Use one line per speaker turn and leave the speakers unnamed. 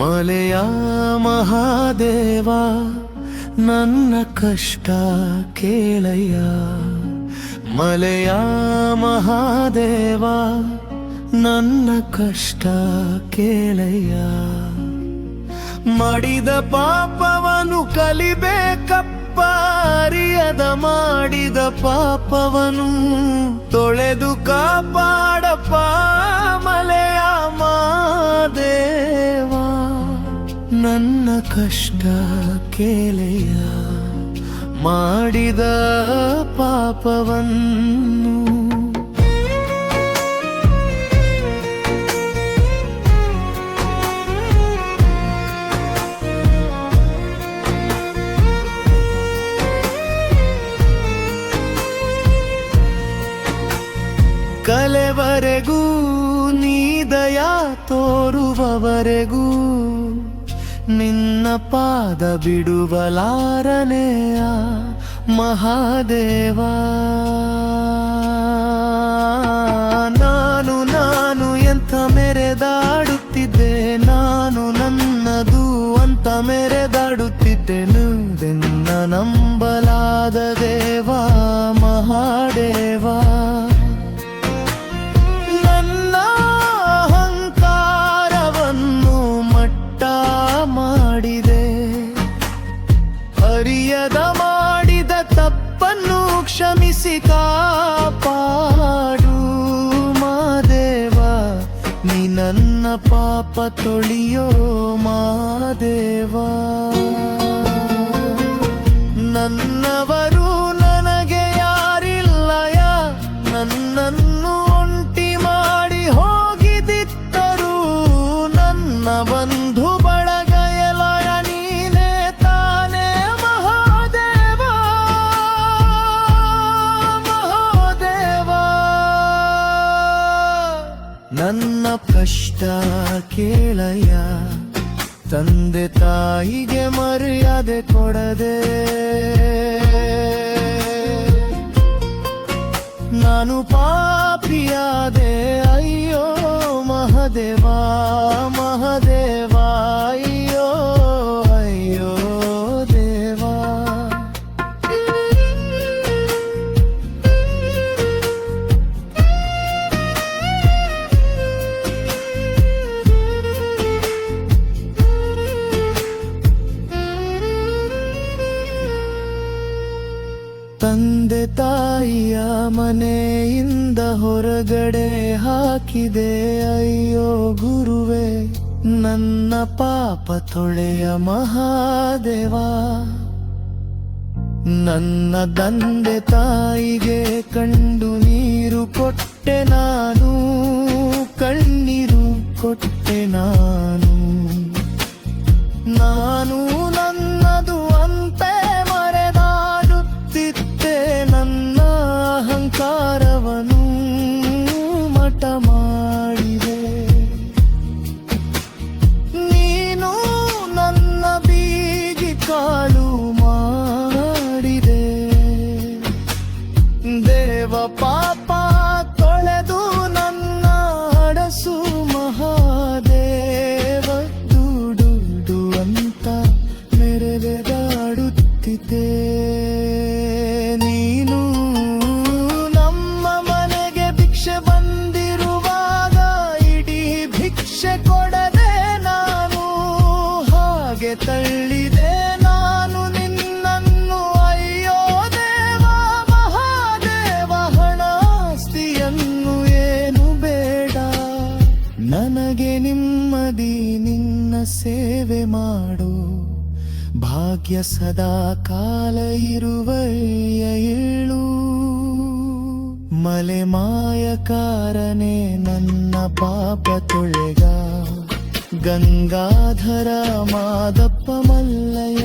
ಮಲೆಯ ಮಹಾದೇವ ನನ್ನ ಕಷ್ಟ ಕೇಳಯ್ಯ. ಮಲೆಯ ಮಹಾದೇವ ನನ್ನ ಕಷ್ಟ ಕೇಳಯ್ಯ. ಮಾಡಿದ ಪಾಪವನು ಕಲಿಬೇಕಪ್ಪ, ಅರಿಯದ ಮಾಡಿದ ಪಾಪವನು ತೊಳೆದು ಕಾಪಾಡಪ್ಪ. ಮಲೆಯ ಮಹಾದೇವ ನನ್ನ ಕಷ್ಟ ಕೇಳಯ್ಯ. ಮಾಡಿದ ಪಾಪವನ್ನು ಕಲೆವರೆಗೂ ನೀ ದಯಾ ತೋರುವವರೆಗೂ ನಿನ್ನ ಪಾದ ಬಿಡುವಲಾರನೆಯ ಮಹಾದೇವ. ನಾನು ಎಂತ ಮೆರೆದಾಡುತ್ತಿದ್ದೆ, ನಾನು ನನ್ನದು ಅಂತ ಮೆರೆದಾಡುತ್ತಿದ್ದೆನು. ನಿನ್ನ ನಂಬಲಾದ ದೇವ ಮಹಾದೇವ. ಅರಿಯದ ಮಾಡಿದ ತಪ್ಪನ್ನು ಕ್ಷಮಿಸಿ ಕಾಪಾಡು ಮಾದೇವ. ನೀ ನನ್ನ ಪಾಪ ತೊಳಿಯೋ ಮಾದೇವ. ನನ್ನವರು ನನಗೆ ಯಾರಿಲ್ಲಯ, ನನ್ನನ್ನು ಒಂಟಿ ಮಾಡಿ ಹೋಗಿದಿದ್ದರು. ನನ್ನ ಬಂಧು ಬಳಗ ಎಲಯ ನೀನೇ ತಾನೇ ಮಹಾದೇವ. ಮಹಾದೇವ ನನ್ನ ಕಷ್ಟ ಕೇಳಯ್ಯ. ತಂದೆ ತಾಯಿಗೆ ಮರ್ಯಾದೆ ಕೊಡದೆ ನಾನು ಪಾಪಿಯಾದೆ. ಅಯ್ಯೋ ಮಹಾದೇವ ಮಹಾದೇವ, ಅಯ್ಯೋ ಅಯ್ಯೋ ದೇವ. ತಂದೆ ತಾಯಿಯ ಮನೆಯಿಂದ ಹೊರಗಡೆ ಹಾಕಿದೆ. ಅಯ್ಯೋ ಗುರುವೆ ನನ್ನ ಪಾಪ ತೊಳೆಯ ಮಹಾದೇವ. ನನ್ನ ತಂದೆ ತಾಯಿಗೆ ಕಂಡು ನೀರು ಕೊಟ್ಟೆ ನಾನು, ಕಣ್ಣೀರು ಕೊಟ್ಟೆ ನಾನು. ನಾನು ನನ್ನದು ಅಂತೆ ಮರೆದಾಡುತ್ತಿದ್ದೆ. ನನ್ನ ಅಹಂಕಾರವನ್ನು ಮಠ ಮಾಡಿದೆ. ನೀನು ನನ್ನ ಬೀಗಿ ಕಾಲು ಮಾಡಿದೆ. ದೇವ ಪಾಪ ತೊಳೆದು ನನ್ನ ಹಡಸು ಮಹಾದೇವ. ದುಡುಡು ಅಂತ ಮೆರೆದಾಡುತ್ತಿದ್ದೆ. ನೀನು ನಮ್ಮ ಮನೆಗೆ ಭಿಕ್ಷೆ ಬಂದಿರುವಾಗ ಇಡೀ ಭಿಕ್ಷೆ ಕೊಡದೆ ನಾನು ಹಾಗೆ ತಳ್ಳಿದೆ ನಾನು ನಿನ್ನನ್ನು. ಅಯ್ಯೋ ದೇವ ಮಹಾದೇವ, ಹಣ ಆಸ್ತಿಯನ್ನು ಏನು ಬೇಡ ನನಗೆ, ನಿಮ್ಮದಿ ನಿನ್ನ ಸೇವೆ ಮಾಡು ಭಾಗ್ಯ ಸದಾ ಕಾಲ ಇರುವಯ್ಯ ಏಳು. ಮಲೆ ಮಾಯಕಾರನೆ ನನ್ನ ಪಾಪ ತೊಳೆಗ. ಗಂಗಾಧರ ಮಾದಪ್ಪ ಮಲ್ಲಯ್ಯ.